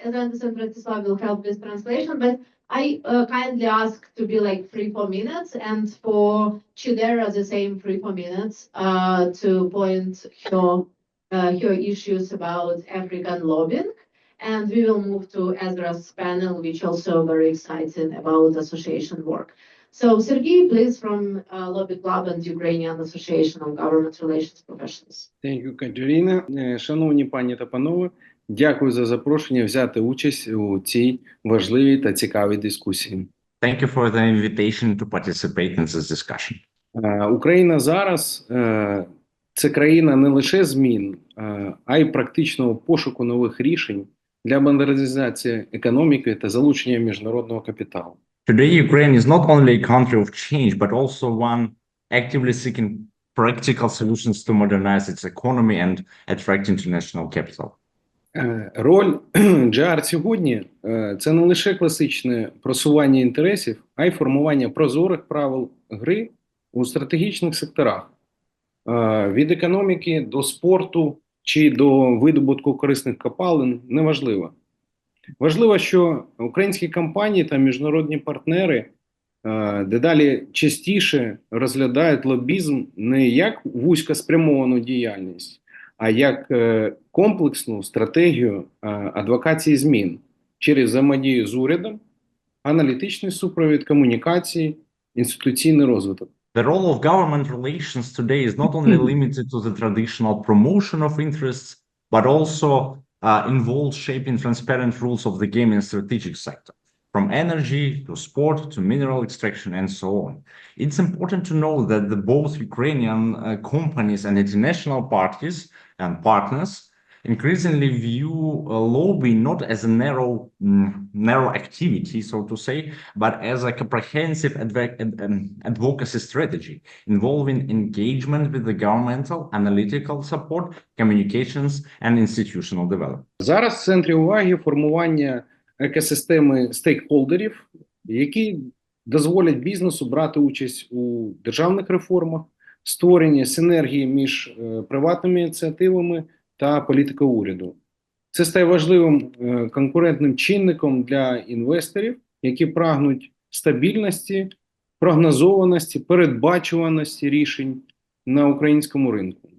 as I understand, Bratislav will help with translation, but I kindly ask to be like 3-4 minutes, and for Chidera the same 3-4 minutes to point her issues about African lobbying. And we will move to Ezra's panel, which also very exciting about association work. So Sergey, please, from Lobby Club and Ukrainian Association of Government Relations Professionals. Thank you, Kateryna. Шановні пані та панове, дякую за запрошення взяти участь у цій важливій та цікавій дискусії. Thank you for the invitation to participate in this discussion. Україна зараз це країна не лише змін, а й практичного пошуку нових рішень для модернізації економіки та залучення міжнародного капіталу. Today, Ukraine is not only a country of change, but also one actively seeking practical solutions to modernize its economy and attract international capital. Роль GR сьогодні – це не лише класичне просування інтересів, а й формування прозорих правил гри у стратегічних секторах. Від економіки до спорту чи до видобутку корисних копалин – неважливо. Важливо, що українські компанії та міжнародні партнери дедалі частіше розглядають лобізм не як вузькоспрямовану діяльність, а як комплексну стратегію адвокації змін через взаємодію з урядом, аналітичний супровід, комунікації, інституційний розвиток. The role of government relations today is not only limited to the traditional promotion of interests, but also involves shaping transparent rules of the game in strategic sector, from energy to sport to mineral extraction and so on. It's important to know that both Ukrainian companies and international parties and partners increasingly view lobbying not as a narrow activity, so to say, but as a comprehensive advocacy strategy involving engagement with the governmental, analytical support, communications, and institutional development. Зараз в центрі уваги формування екосистеми стейкхолдерів, які дозволять бізнесу брати участь у державних реформах, створення синергії між приватними ініціативами та політикою уряду. Це стає важливим конкурентним чинником для інвесторів, які прагнуть стабільності, прогнозованості, передбачуваності рішень на українському ринку.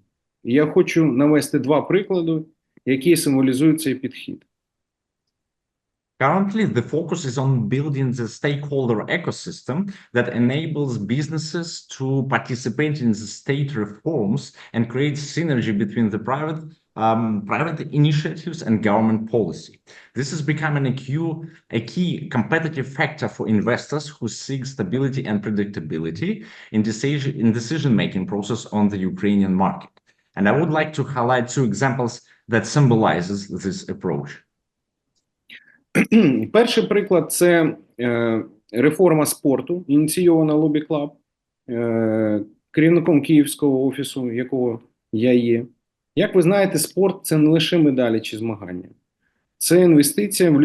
І я хочу навести два приклади, які символізують цей підхід. Currently, the focus is on building the stakeholder ecosystem that enables businesses to participate in the state reforms and create synergy between the private initiatives and government policy. This is becoming a key competitive factor for investors who seek stability and predictability in decision-making process on the Ukrainian market. And I would like to highlight two examples that symbolizes this approach. Перший приклад – це реформа спорту, ініційована Лобі Клаб, керівником Київського офісу, якого я є. Як ви знаєте, спорт – це не лише медалі чи змагання. Це інвестиція в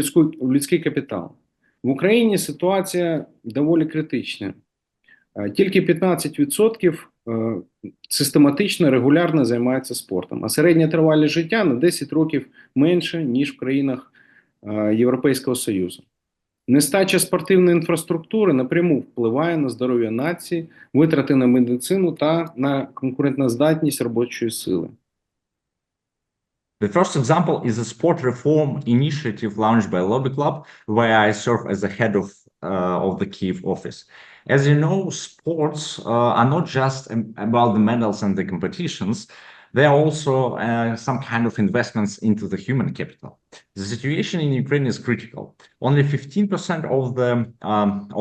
людський капітал. В Україні ситуація доволі критична. Тільки 15% систематично, регулярно займаються спортом, а середня тривалість життя на 10 років менше, ніж в країнах Європейського Союзу. Нестача спортивної інфраструктури напряму впливає на здоров'я нації, витрати на медицину та на конкурентоздатність робочої сили. The first example is a sport reform initiative launched by Lobby Club, where I serve as the head of the Kyiv office. As you know, sports are not just about the medals and the competitions. There are also some kind of investments into the human capital. The situation in Ukraine is critical. Only 15%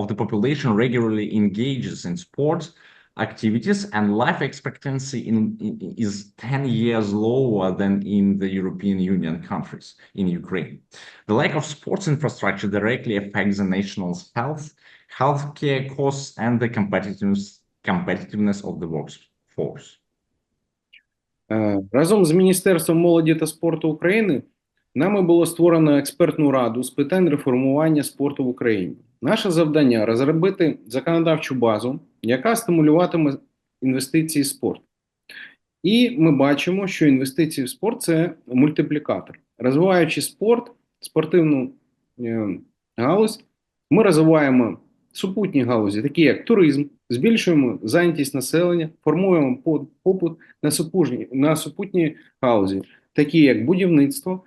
of the population regularly engages in sports activities, and life expectancy is 10 years lower than in the European Union countries in Ukraine. The lack of sports infrastructure directly affects the nation's healthcare costs, and the competitiveness of the workforce. Разом з Міністерством молоді та спорту України нами було створено експертну раду з питань реформування спорту в Україні. Наше завдання – розробити законодавчу базу, яка стимулюватиме інвестиції в спорт. І ми бачимо, що інвестиції в спорт – це мультиплікатор. Розвиваючи спорт, спортивну галузь, Ми розвиваємо супутні галузі, такі як туризм, збільшуємо зайнятість населення, формуємо попит на супутні галузі, такі як будівництво,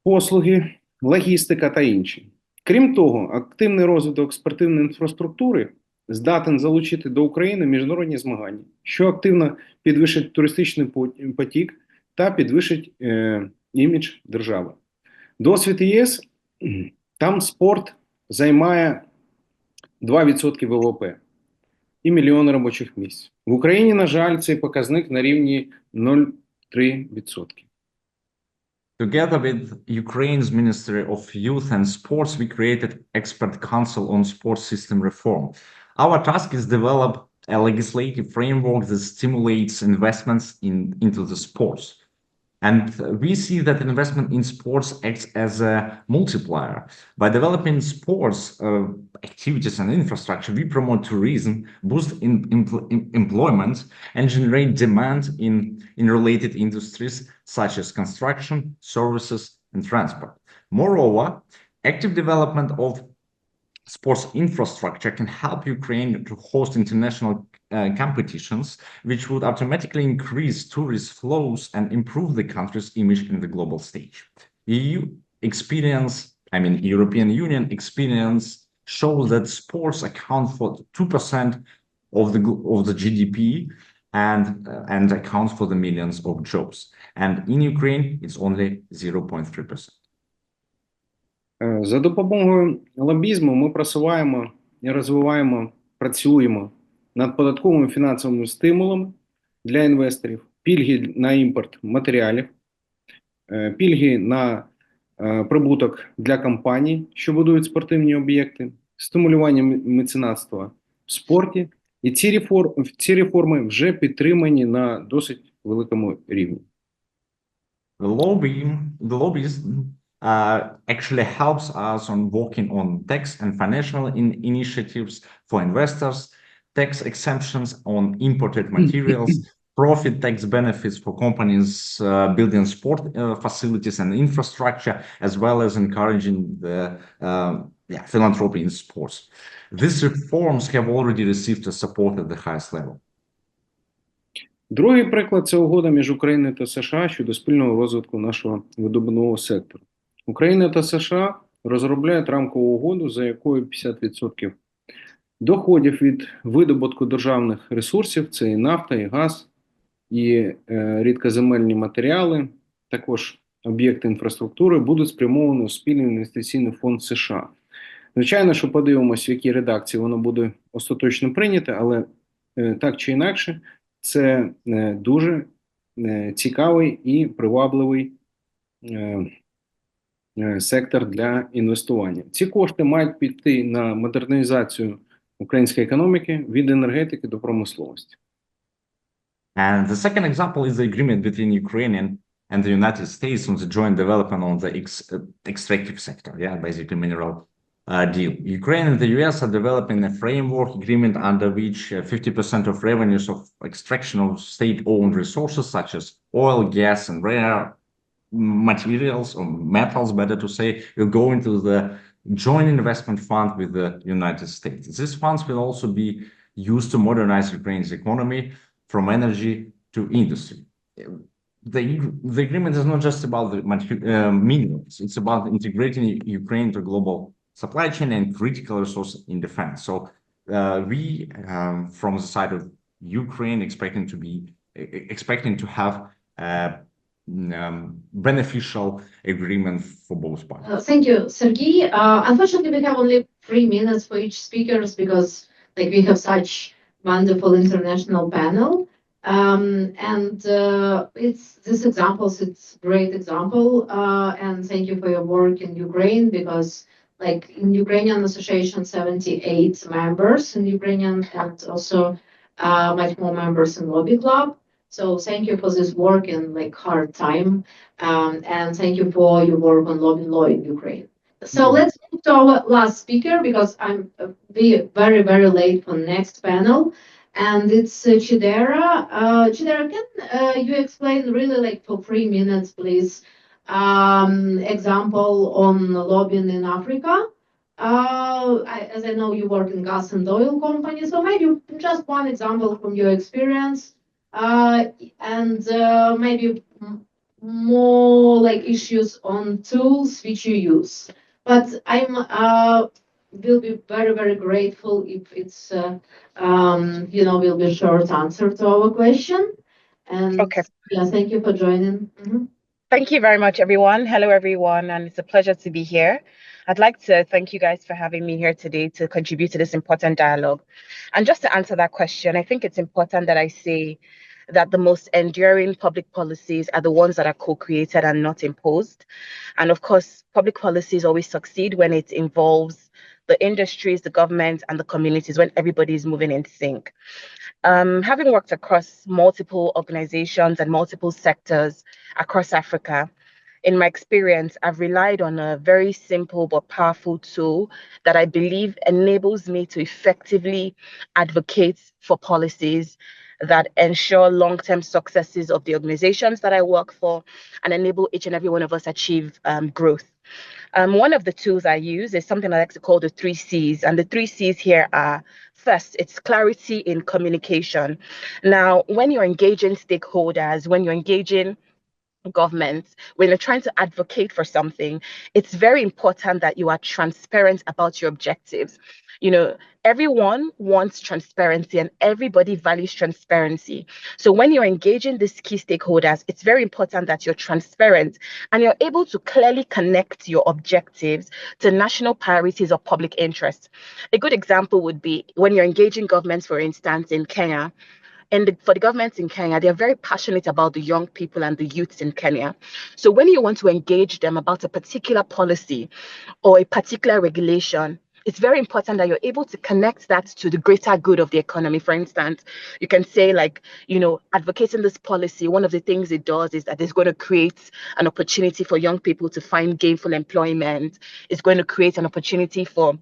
послуги, логістика та інші. Крім того, активний розвиток спортивної інфраструктури здатен залучити до України міжнародні змагання, що активно підвищить туристичний потік та підвищить імідж держави. Досвід ЄС, там спорт займає 2% ВВП і мільйони робочих місць. В Україні, на жаль, цей показник на рівні 0,3%. Together with Ukraine's Ministry of Youth and Sports, we created Expert Council on Sports System Reform. Our task is develop a legislative framework that stimulates investments into the sports. And we see that investment in sports acts as a multiplier. By developing sports activities and infrastructure, we promote tourism, boost employment, and generate demand in related industries such as construction, services, and transport. Moreover, active development of sports infrastructure can help Ukraine to host international competitions, which would automatically increase tourist flows and improve the country's image in the global stage. European Union experience shows that sports account for 2% of the GDP and accounts for the millions of jobs. And in Ukraine, it's only 0.3%. За допомогою лобізму ми просуваємо і розвиваємо, працюємо над податковими фінансовими стимулами для інвесторів, пільги на імпорт матеріалів, пільги на прибуток для компаній, що будують спортивні об'єкти, стимулювання меценатства в спорті. І ці реформи вже підтримані на досить великому рівні. The lobbyism actually helps us on working on tax and financial initiatives for investors, tax exemptions on imported materials, profit tax benefits for companies building sport facilities and infrastructure, as well as encouraging the philanthropy in sports. These reforms have already received the support at the highest level. Другий приклад – це угода між Україною та США щодо спільного розвитку нашого видобувного сектору. Україна та США розробляють рамкову угоду, за якою 50% доходів від видобутку державних ресурсів, це і нафта, і газ, і рідкоземельні матеріали, також об'єкти інфраструктури, будуть спрямовані у спільний інвестиційний фонд США. Звичайно, що подивимось, в якій редакції воно буде остаточно прийняте, але так чи інакше, це дуже цікавий і привабливий сектор для інвестування. Ці кошти мають піти на модернізацію української економіки від енергетики до промисловості. And the second example is the agreement between Ukraine and the United States on the joint development on the extractive sector, basically mineral deal. Ukraine and the US are developing a framework agreement under which 50% of revenues of extraction of state-owned resources such as oil, gas, and rare materials, or metals, better to say, will go into the joint investment fund with the United States. These funds will also be used to modernize Ukraine's economy from energy to industry. The agreement is not just about the minerals, it's about integrating Ukraine to global supply chain and critical resources in defense. So we, from the side of Ukraine, expecting to have beneficial agreement for both parties. Thank you, Sergey. Unfortunately, we have only 3 minutes for each speakers because we have such wonderful international panel. It's great example. And thank you for your work in Ukraine because in Ukrainian Association, 78 members in Ukrainian and also much more members in Lobby Club. So thank you for this work in hard time. And thank you for your work on lobby law in Ukraine. So let's move to our last speaker because I'm very, very late for next panel. And it's Chidera. Chidera, can you explain really for 3 minutes, please, example on lobbying in Africa As I know, you work in gas and oil companies, so maybe just one example from your experience, and maybe more like issues on tools which you use. But I'm will be very grateful if it's will be a short answer to our question. And Okay. yeah, thank you for joining. Thank you very much, everyone. Hello, everyone, and it's a pleasure to be here. I'd like to thank you guys for having me here today to contribute to this important dialogue. And just to answer that question, I think it's important that I say that the most enduring public policies are the ones that are co-created and not imposed. And of course, public policies always succeed when it involves the industries, the government, and the communities, when everybody is moving in sync. Having worked across multiple organizations and multiple sectors across Africa, in my experience, I've relied on a very simple but powerful tool that I believe enables me to effectively advocate for policies that ensure long-term successes of the organizations that I work for and enable each and every one of us achieve growth. One of the tools I use is something I like to call the 3 C's. And the 3 C's here are, first, it's clarity in communication. Now, when you're engaging stakeholders, when you're engaging governments, when you're trying to advocate for something, it's very important that you are transparent about your objectives. Everyone wants transparency and everybody values transparency. So when you're engaging these key stakeholders, it's very important that you're transparent and you're able to clearly connect your objectives to national priorities or public interest. A good example would be when you're engaging governments, for instance, in Kenya. And for the governments in Kenya, they're very passionate about the young people and the youths in Kenya. So when you want to engage them about a particular policy or a particular regulation, it's very important that you're able to connect that to the greater good of the economy. For instance, you can say advocating this policy, one of the things it does is that it's going to create an opportunity for young people to find gainful employment. It's going to create an opportunity for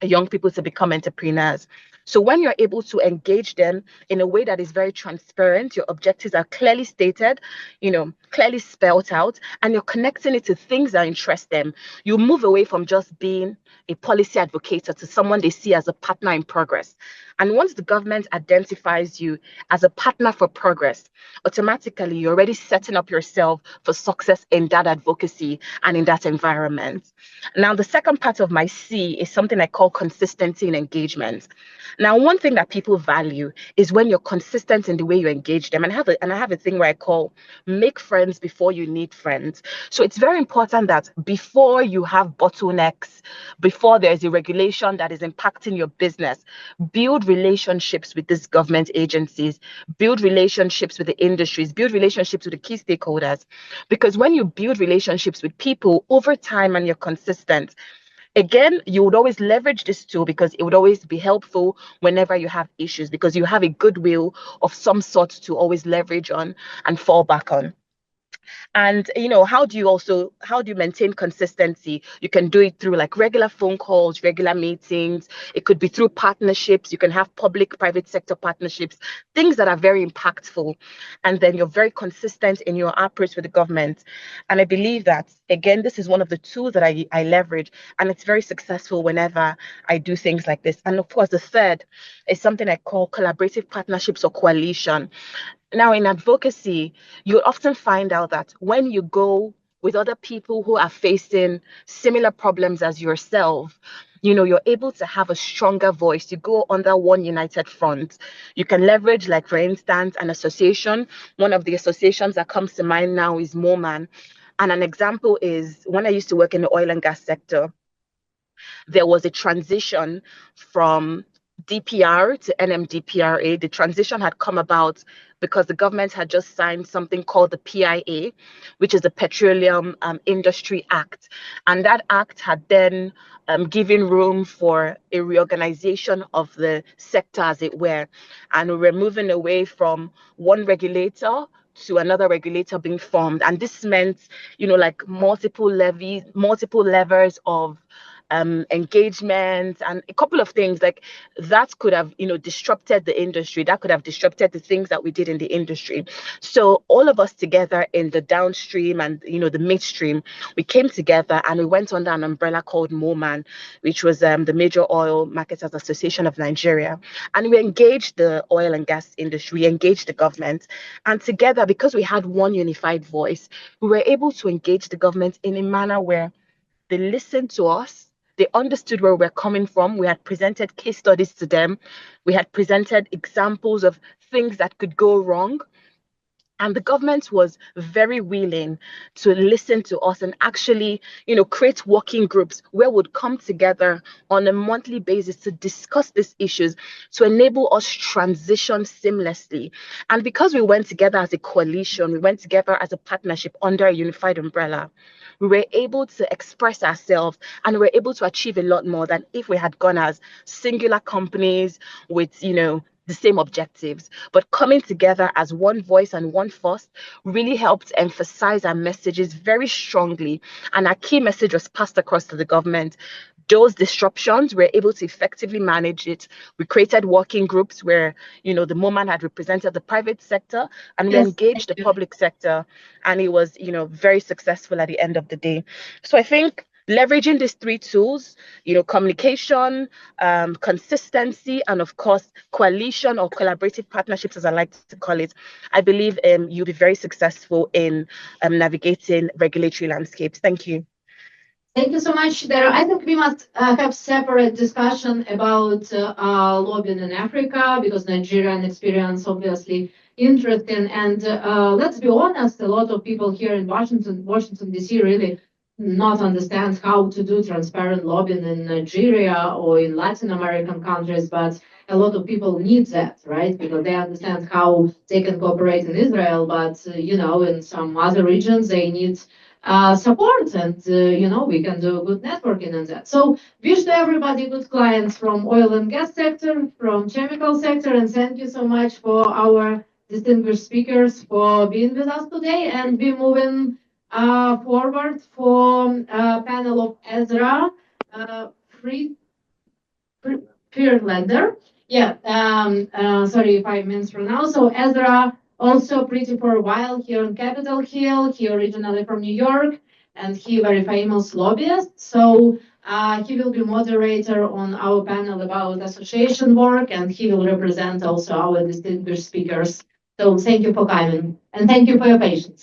young people to become entrepreneurs. So when you're able to engage them in a way that is very transparent, your objectives are clearly stated, clearly spelled out, and you're connecting it to things that interest them, you move away from just being a policy advocate to someone they see as a partner in progress. And once the government identifies you as a partner for progress, automatically you're already setting up yourself for success in that advocacy and in that environment. Now, the second part of my C is something I call consistency in engagement. Now, one thing that people value is when you're consistent in the way you engage them. And I have a thing where I call make friends before you need friends. So it's very important that before you have bottlenecks, before there's a regulation that is impacting your business, build relationships with these government agencies, build relationships with the industries, build relationships with the key stakeholders. Because when you build relationships with people over time and you're consistent, again, you would always leverage this tool because it would always be helpful whenever you have issues, because you have a goodwill of some sort to always leverage on and fall back on. And how do you maintain consistency? You can do it through like regular phone calls, regular meetings. It could be through partnerships. You can have public-private sector partnerships, things that are very impactful. And then you're very consistent in your approach with the government. And I believe that, again, this is one of the tools that I leverage, and it's very successful whenever I do things like this. And of course, the third is something I call collaborative partnerships or coalition. Now, in advocacy, you often find out that when you go with other people who are facing similar problems as yourself, you're able to have a stronger voice. You go under one united front. You can leverage, like, for instance, an association. One of the associations that comes to mind now is MOMAN. And an example is when I used to work in the oil and gas sector, there was a transition from DPR to NMDPRA. The transition had come about because the government had just signed something called the PIA, which is the Petroleum Industry Act. And that act had then given room for a reorganization of the sector, as it were. And we were moving away from one regulator to another regulator being formed. And this meant, like multiple levies, multiple levers of engagement, and a couple of things like that could have, disrupted the industry. That could have disrupted the things that we did in the industry. So all of us together in the downstream and, the midstream, we came together and we went under an umbrella called MOMAN, which was the Major Oil Marketers Association of Nigeria. And we engaged the oil and gas industry, we engaged the government. And together, because we had one unified voice, we were able to engage the government in a manner where they listened to us. They understood where we're coming from. We had presented case studies to them. We had presented examples of things that could go wrong. And the government was very willing to listen to us and actually, create working groups where we'd come together on a monthly basis to discuss these issues to enable us transition seamlessly. And because we went together as a coalition, we went together as a partnership under a unified umbrella, we were able to express ourselves and we were able to achieve a lot more than if we had gone as singular companies with, the same objectives. But coming together as one voice and one force really helped emphasize our messages very strongly. And our key message was passed across to the government. Those disruptions, we're able to effectively manage it. We created working groups where, the MOMAN had represented the private sector and we engaged the public sector. And it was, very successful at the end of the day. So I think leveraging these three tools, communication, consistency, and of course, coalition or collaborative partnerships, as I like to call it, I believe you'll be very successful in navigating regulatory landscapes. Thank you. Thank you so much. I think we must have separate discussion about lobbying in Africa, because Nigerian experience obviously interesting. And let's be honest, a lot of people here in Washington DC really not understand how to do transparent lobbying in Nigeria or in Latin American countries, but a lot of people need that, right? Because they understand how they can cooperate in Israel, but in some other regions they need support, and we can do good networking on that. So wish to everybody good clients from oil and gas sector, from chemical sector, and thank you so much for our distinguished speakers for being with us today. And we're moving forward for panel of Ezra Friedlander. Yeah, sorry if I mispronounced. So Ezra, also pretty for a while here on Capitol Hill. He originally from New York, and he very famous lobbyist. So he will be moderator on our panel about association work, and he will represent also our distinguished speakers. So thank you for coming, and thank you for your patience.